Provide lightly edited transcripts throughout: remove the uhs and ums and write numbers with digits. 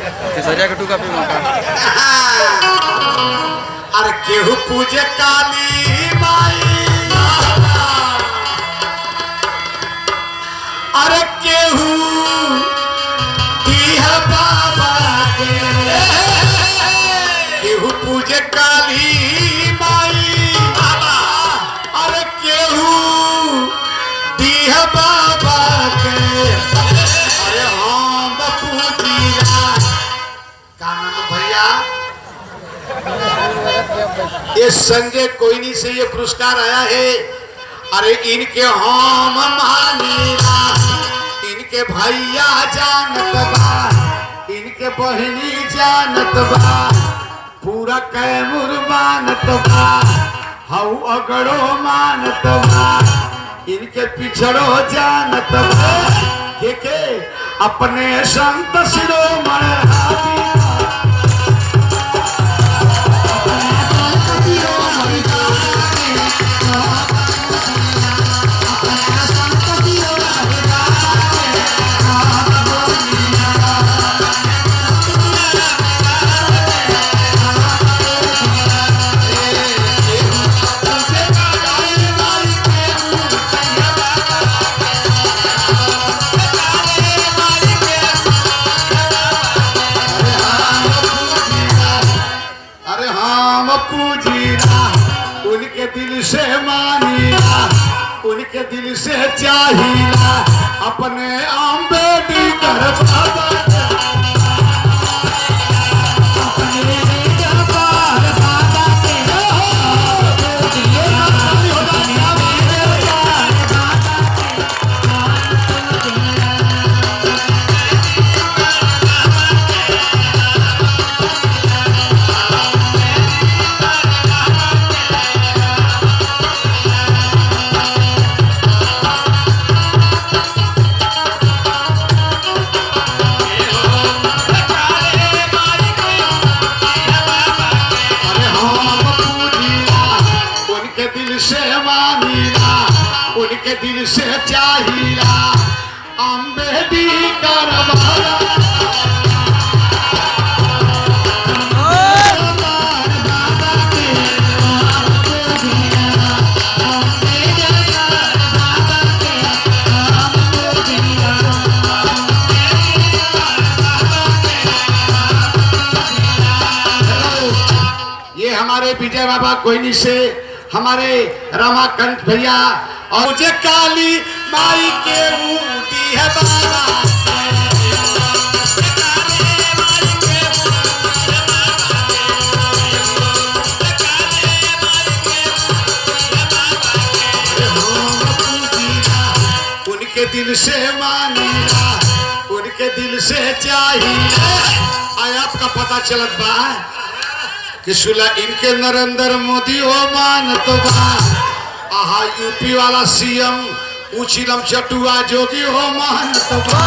सरिया के टुका पे मका अरे केहू पूजे काली माई, अरे केहू दीह बाबा के, केहू पूजे काली माई बाबा, अरे केहू दीह बाबा के, अरे हम पूजिया का नाम भैया ये संजय कोयनी से ये पुरस्कार आया है। अरे इनके हम मानीला, इनके भैया जानत बा, इनके बहनी जानत बा, पूरा कैमूर मानत बा, हऊ अगड़ो मानत बा, इनके पिछड़ो जानत बा, के अपने संत शिरोमणि उनके दिल से मानीला, उनके दिल से चाहिला, अपने अम्बेडकर बाबा उनके दिल से चाहिला, अम्बेडकर बाबा ये हमारे विजय बाबा कोयनी से हमारे रमाकांत भैया और मुझे काली माई के ऊटी है बाबा, उनके दिल से मानीला, उनके दिल से चाहिए। आय आपका पता चलत बा कि सुला इनके नरेंद्र मोदी हो मानत बा, आहा यूपी वाला सीएम ऊंचीलम चटुआ जोगी हो मानत बा,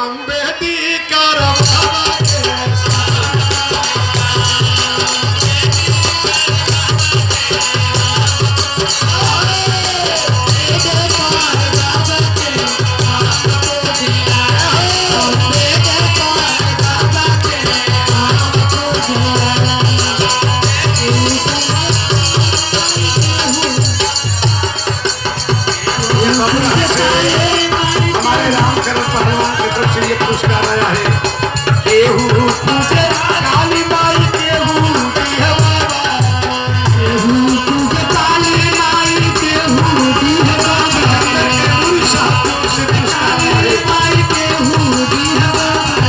अम्बेडकर बाबा हमारे रामचरण पहलवान की तरफ से ये पुरस्कार आया है। केहू पूजे काली माई, केहू दीह बाबा, केहू पूजे काली माई, केहू दीह बाबा, केहू साधु से पुरस्कार है माई, केहू दीह बाबा,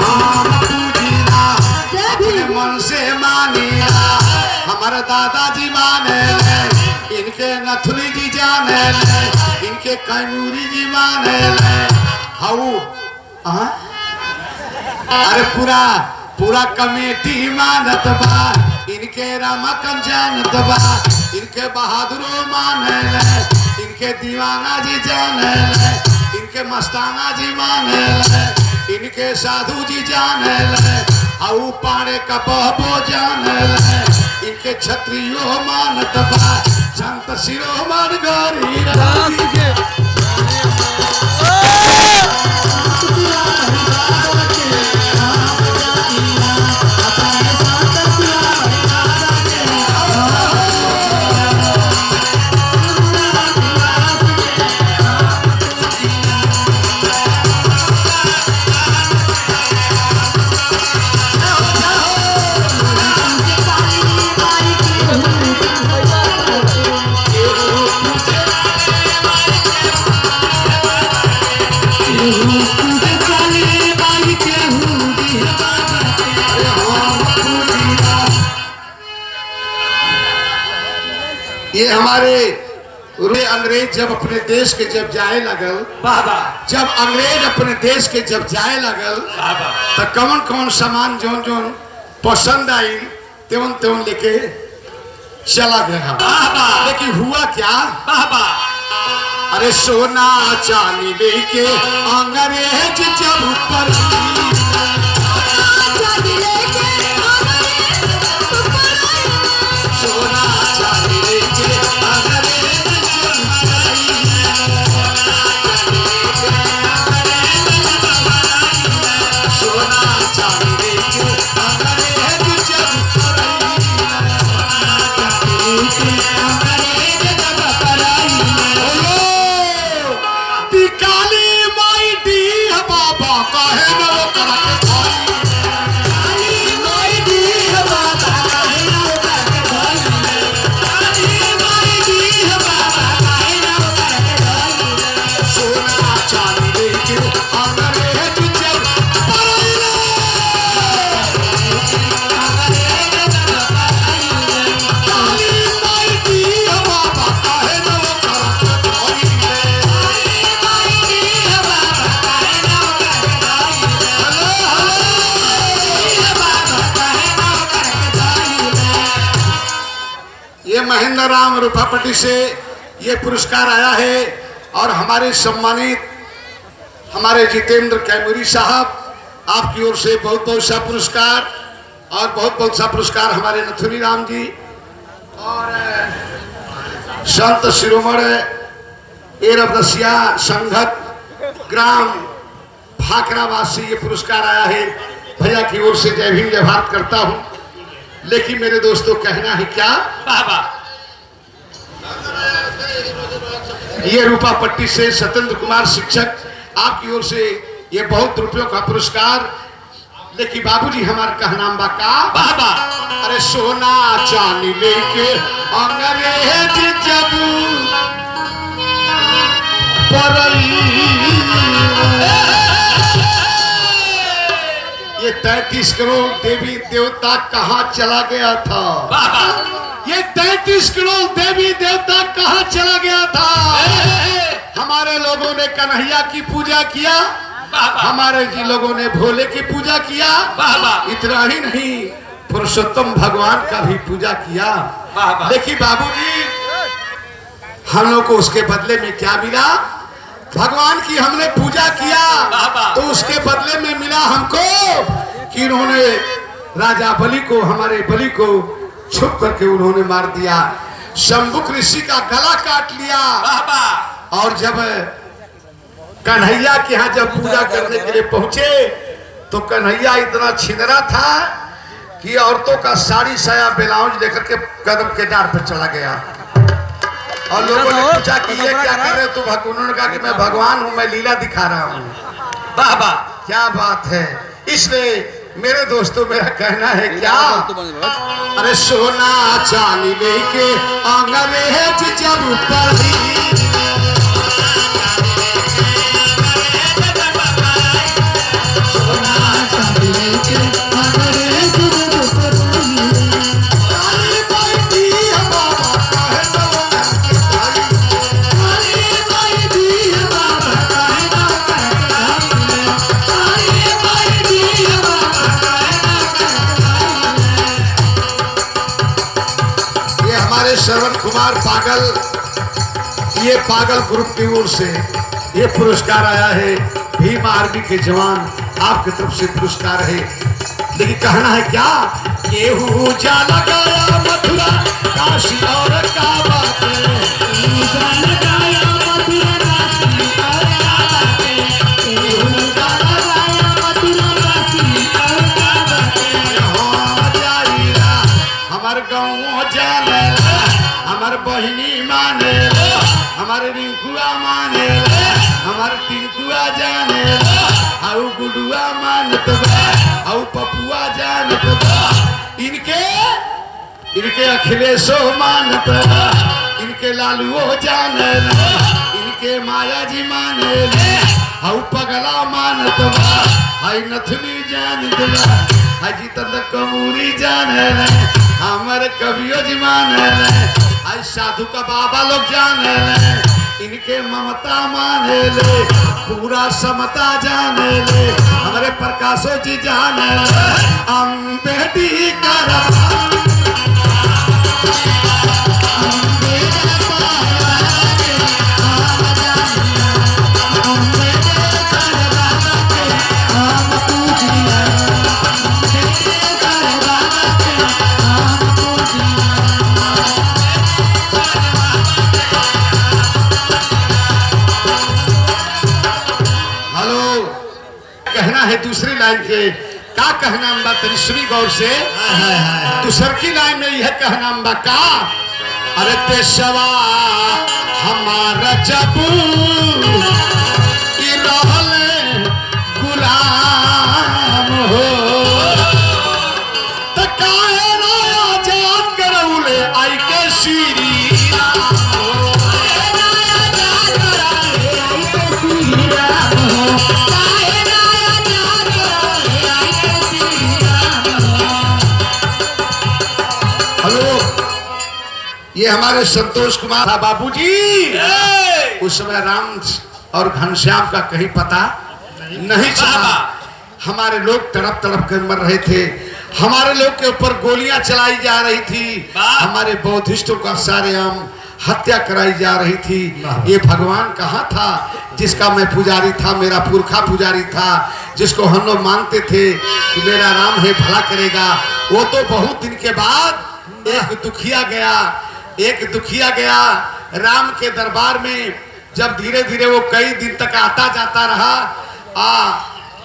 हम पूजिला, अपने मन से मानीला, हमारे दादाजी माने ले, इनके नथुनी जी जाने ले, इनके कैमूरी जी माने ले, हाउ अरे पूरा पूरा कमेटी मानत बा, इनके रमाकांत जानत बा, इनके बहादुरो माने ले, इनके दीवाना जी जाने ले, इनके मस्ताना जी माने ले, इनके साधु जी जाने ले, हाउ पाड़े का बहबो जाने ले, इनके क्षत्रियो मानत बा, संत शिरोमणि गौरी राम के ये हमारे अंग्रेज जब अपने देश के जब जाए लगल, बाबा जब अंग्रेज अपने देश के जब जाए लगल, बाबा तो कौन कौन सामान जोन जोन पसंद आई त्यों त्यों लेके चला गया। बाबा लेकिन हुआ क्या? बाबा अरे सोना चांदी लेके अंग्रेज जब ऊपर सोना चांदी लेके अंग्रेज सोना चांदी लेके अंग्रेज काली माई दी बाबा कहे न वो करके काली माई दी बाबा कहे न वो करके काली माई दी बाबा कहे न वो करके सोना चांदी लेके अंग्रेज जब पराइले काली माई दी बाबा कहे न वो करके ये महेंद्र राम रूपापट्टी से ये पुरस्कार आया है और हमारे सम्मानित हमारे जितेंद्र कैमूरी साहब आपकी ओर से बहुत बहुत सा पुरस्कार और बहुत बहुत सा पुरस्कार हमारे नथुनी राम जी और संत शिरोमणि एरबदसिया संघत ग्राम भाकरावासी ये पुरस्कार आया है। भैया की ओर से जय भीम जय भारत करता हूँ। लेकिन मेरे दोस्तों कहना है क्या? बाबा ये रूपापट्टी से सत्येंद्र कुमार शिक्षक आपकी ओर से ये बहुत रुपयों का पुरस्कार। लेकिन बाबूजी हमारे कहनाम बा का? बाबा अरे सोना चांदी लेके अंग्रेज जब ये 33 करोड़ देवी देवता कहाँ चला गया था? बाबा ये 33 करोड़ देवी देवता कहाँ चला गया था? हमारे लोगों ने कन्हैया की पूजा किया, बाबा हमारे जी लोगों ने भोले की पूजा किया, बाबा इतना ही नहीं पुरुषोत्तम भगवान का भी पूजा किया। बाबा देखिए बाबूजी हम लोग को उसके बदले में क्या मिला? भगवान की हमने पूजा किया तो उसके बदले में मिला हमको कि उन्होंने राजा बलि को, हमारे बलि को छुप करके उन्होंने मार दिया। शंभुक ऋषि का गला काट लिया। बाबा और जब कन्हैया के यहाँ जब पूजा करने के लिए पहुंचे तो कन्हैया इतना छिनरा था कि औरतों का साड़ी साया ब्लाउज लेकर के कदम के डार पर चला गया। और लोगों ने पूछा कि ये क्या कर रहे? तो उन्होंने कहा कि मैं भगवान हूँ, मैं लीला दिखा रहा हूँ। बाबा क्या बात है। इसलिए मेरे दोस्तों मेरा कहना है क्या? अरे सोना चांदी लेके अंग्रेज जब पढ़ी श्रवण कुमार पागल, ये पागल ग्रुप की ओर से ये पुरस्कार आया है। भीम आर्मी के जवान आपकी तरफ से पुरस्कार है। लेकिन कहना है क्या? केहू जाना गया मथुरा काशी और काबा हमार गाँव जाने हमार बहिनी माने हमारे रिंकुआ माने हमारे टिंकुआ जाने आउ गुडुआ मानत बा आउ पपुआ जानत बा इनके अखिलेशो मानत बा इनके लालुओ जाने इनके माया जी माने आउ पगला मानत बा हाई नथुनी जानत बा हाई जितंद कमूरी जाने हमारे कवियो जी माने हाई साधु का बाबा लोग जाने ले, इनके ममता माने ले, पूरा समता जाने ले, हमारे प्रकाशो जी जाने ले, बेटी कहना है दूसरी लाइन के का कहना अम्बा तेरी सुनी गौर से। दूसर की लाइन में यह कहना अम्बा का, अरे पेशवा हमारा जबू गुलाम हो तो काहे ना आजाद करौले आई के श्री ये हमारे संतोष कुमार था बाबूजी। उस समय राम और घनश्याम का कहीं पता नहीं चला। हमारे लोग तड़प तड़प कर मर रहे थे, हमारे लोग के ऊपर गोलियां चलाई जा रही थी, हमारे बौद्धिस्टों का सारेआम हत्या कराई जा रही थी। ये भगवान कहाँ था जिसका मैं पुजारी था, मेरा पुरखा पुजारी था, जिसको हम लोग मानते थे कि मेरा राम है भला करेगा। वो तो बहुत दिन के बाद एक दुखिया गया राम के दरबार में। जब धीरे धीरे वो कई दिन तक आता जाता रहा,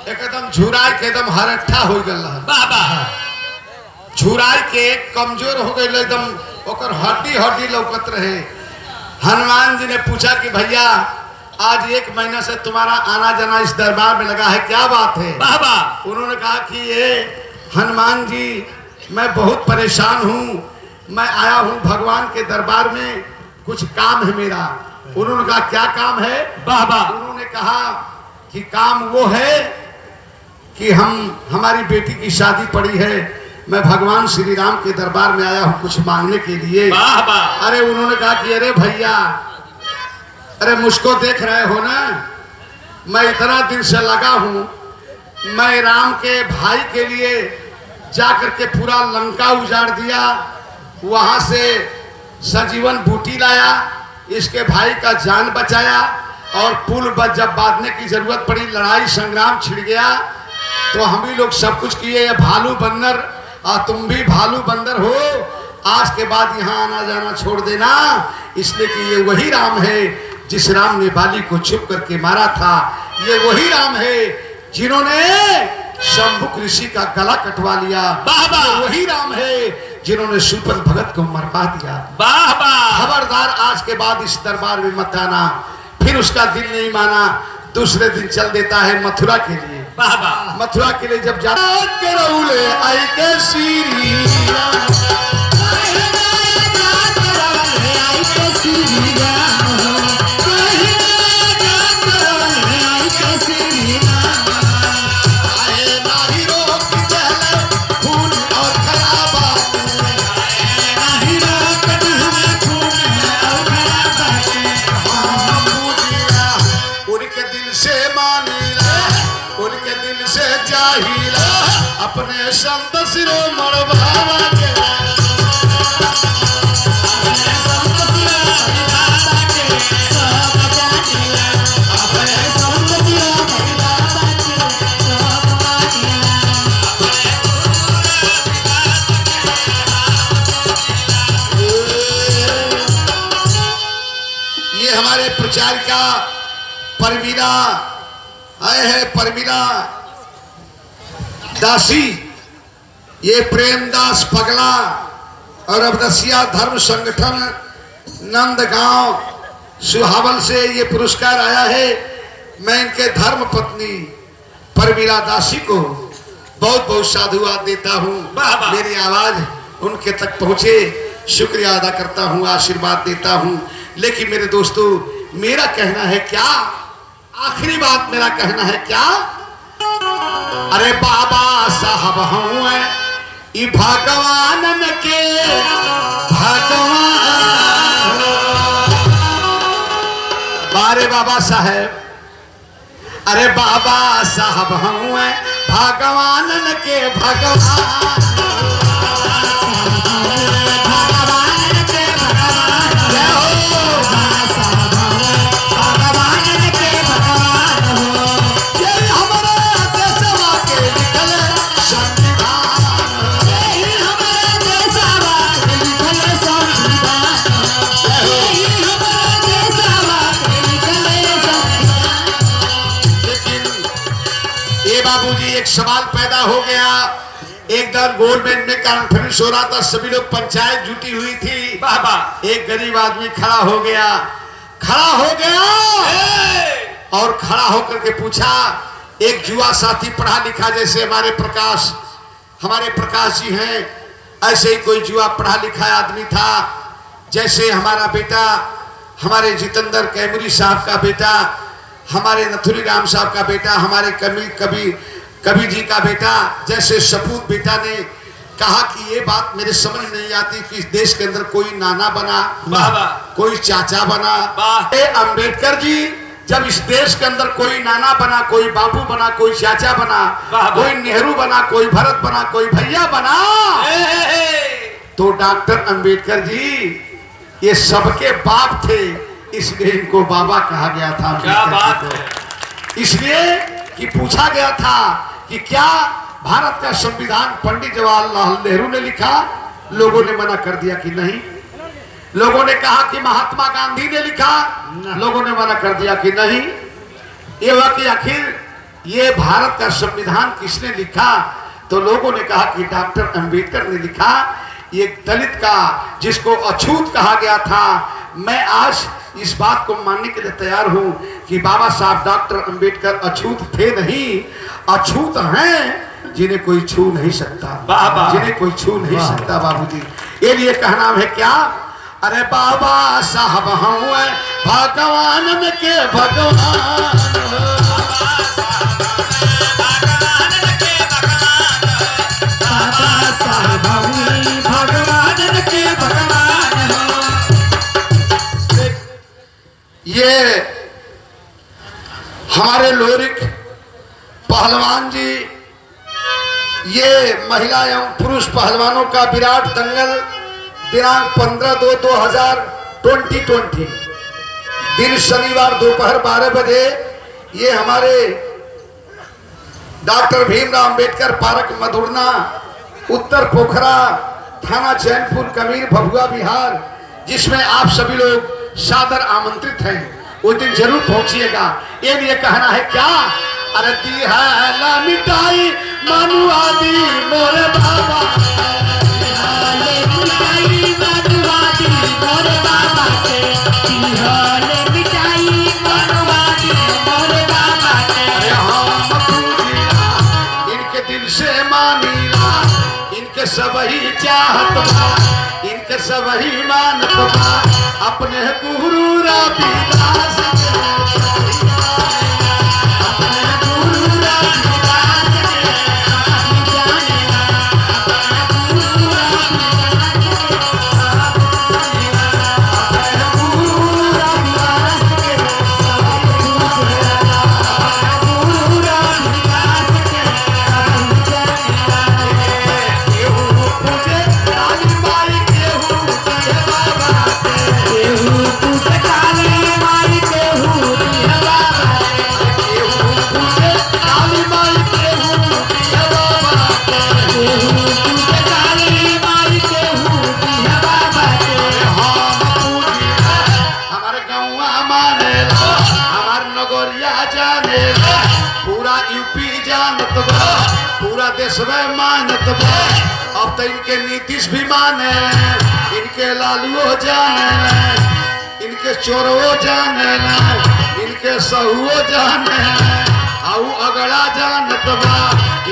एकदम झुराई के एकदम हरठा हो गया, झुराई के कमजोर हो गई, एकदम ओकर हड्डी हड्डी लौकत रहे। हनुमान जी ने पूछा कि भैया आज 1 महीना से तुम्हारा आना जाना इस दरबार में लगा है, क्या बात है? उन्होंने कहा कि ये हनुमान जी मैं बहुत परेशान हूँ, मैं आया हूँ भगवान के दरबार में, कुछ काम है मेरा। उन्होंने कहा क्या काम है? उन्होंने कहा कि काम वो है कि हमारी बेटी की शादी पड़ी है, मैं भगवान श्री राम के दरबार में आया हूँ कुछ मांगने के लिए। अरे उन्होंने कहा कि अरे भैया, अरे मुझको देख रहे हो ना, मैं इतना दिन से लगा हूँ, मैं राम के भाई के लिए जाकर के पूरा लंका उजाड़ दिया, वहां से सजीवन बूटी लाया, इसके भाई का जान बचाया, और पुल जब बांधने की जरूरत पड़ी, लड़ाई संग्राम छिड़ गया, तो हम ही लोग सब कुछ किए। भालू बंदर, तुम भी भालू बंदर हो, आज के बाद यहाँ आना जाना छोड़ देना, इसलिए कि ये वही राम है जिस राम ने बाली को छुप करके मारा था। ये वही राम है जिन्होंने शंभुक ऋषि का गला कटवा लिया। वही राम है जिन्होंने सुपन भगत को मरवा दिया। खबरदार आज के बाद इस दरबार में मत आना। फिर उसका दिल नहीं माना, दूसरे दिन चल देता है मथुरा के लिए। मथुरा के लिए जब जाते आई के अपने संत सिरो मरवावा के ये हमारे प्रचार का परवीना आए हैं, परवीना दासी, ये प्रेमदास पगला और अवदसिया धर्म संगठन नंदगांव सुहावल से ये पुरस्कार आया है। मैं इनके धर्म पत्नी परवीना दासी को बहुत बहुत साधुवाद देता हूँ। मेरी आवाज उनके तक पहुँचे, शुक्रिया अदा करता हूँ, आशीर्वाद देता हूँ। लेकिन मेरे दोस्तों, मेरा कहना है क्या, आखिरी बात मेरा कहना है क्या, अरे बाबा साहब हूँ भगवान के भगवान बाबा साहेब, अरे बाबा साहब हम भगवानन के भगवान, भगवानन के भगवान, जय हो भगवानन के भगवान हो, यही हमारे देशवा के लिखल संविधान, यही हमारे देशवा के लिखल संविधान, यही हमारे देशवा के लिखल संविधान। लेकिन ये बाबूजी एक सवाल पैदा हो गया। एक दिन गवर्नमेंट में कॉन्फ्रेंस हो रहा था, सभी लोग पंचायत जुटी हुई थी। बाबा एक गरीब आदमी खड़ा हो गया और खड़ा होकर के पूछा, एक युवा साथी पढ़ा लिखा जैसे हमारे प्रकाश जी हैं, ऐसे ही कोई युवा पढ़ा लिखा आदमी था, जैसे हमारा बेटा, हमारे जितेंद्र कैमूरी साहब का बेटा, हमारे नथुनी राम साहब का बेटा, हमारे कवि जी का बेटा, जैसे सपूत बेटा ने कहा कि ये बात मेरे समझ नहीं आती कि इस देश के अंदर कोई नाना बना, बाबा कोई चाचा बना। अंबेडकर जी जब इस देश के अंदर कोई नाना बना, कोई बाबू बना, कोई चाचा बना, कोई नेहरू बना, कोई भरत बना, कोई भैया बना, तो डॉक्टर अंबेडकर जी ये सबके बाप थे, इसलिए इनको बाबा कहा गया था। क्या बात है। इसलिए कि पूछा गया था कि क्या भारत का संविधान पंडित जवाहरलाल नेहरू ने लिखा, लोगों ने मना कर दिया कि नहीं। लोगों ने कहा कि महात्मा गांधी ने लिखा, लोगों ने मना कर दिया कि नहीं। ये हुआ कि आखिर ये भारत का संविधान किसने लिखा, तो लोगों ने कहा कि डॉक्टर अंबेडकर ने लिखा। ये दलित का जिसको अछूत कहा गया था, मैं आज इस बात को मानने के लिए तैयार हूं कि बाबा साहब डॉक्टर अंबेडकर अछूत थे नहीं, अछूत हैं जिन्हें कोई छू नहीं सकता, जिन्हें कोई छू नहीं सकता। बाबूजी ये लिए कहना है क्या, अरे बाबा साहब हम भगवान के भगवान, बाबा साहब भगवान के भगवान। ये हमारे लोरिक पहलवान जी, ये महिला एवं पुरुष पहलवानों का विराट दंगल दिनांक 15/2/2020 दिन शनिवार दोपहर 12 बजे ये हमारे डॉक्टर भीमराव अंबेडकर पार्क मधुरना, उत्तर पोखरा, थाना चैनपुर, कमीर, भभुआ, बिहार, जिसमें आप सभी लोग सादर आमंत्रित हैं। उस दिन जरूर पहुंचिएगा। ये लिए कहना है क्या, अरे दी है मिठाई मानू आदि मोरे बाबा, मिठाई मानू आदि मोरे बाबा के, मिठाई मानू आदि मोरे बाबा के। अरे हम पूजिला इनके दिल से मानीला, इनके सब ही चाहत बा, इनके सब ही मानत बा, अपने गुरु रविदास मानत बा। अब तो इनके नीतीश भी माने, इनके लालुओ जाने, इनके चोरो जाने, इनके सहुओ जाने, आऊ अगला जानत बा,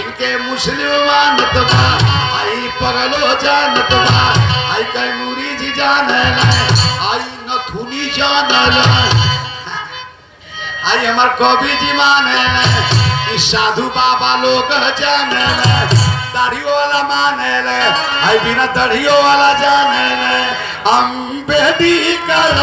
इनके मुस्लिम मानत बा, आई पगलो जानत बा, आई कैमूरी जी जाने, आई नथुनी जाने, आई हमार कवि जी माने, साधु बाबा लोग जाने, दाढ़ियों वाला माने, आई बिना दाढ़ियों वाला जाने, अम्बेडकर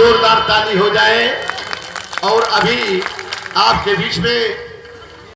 जोरदार ताली हो जाए। और अभी आपके बीच में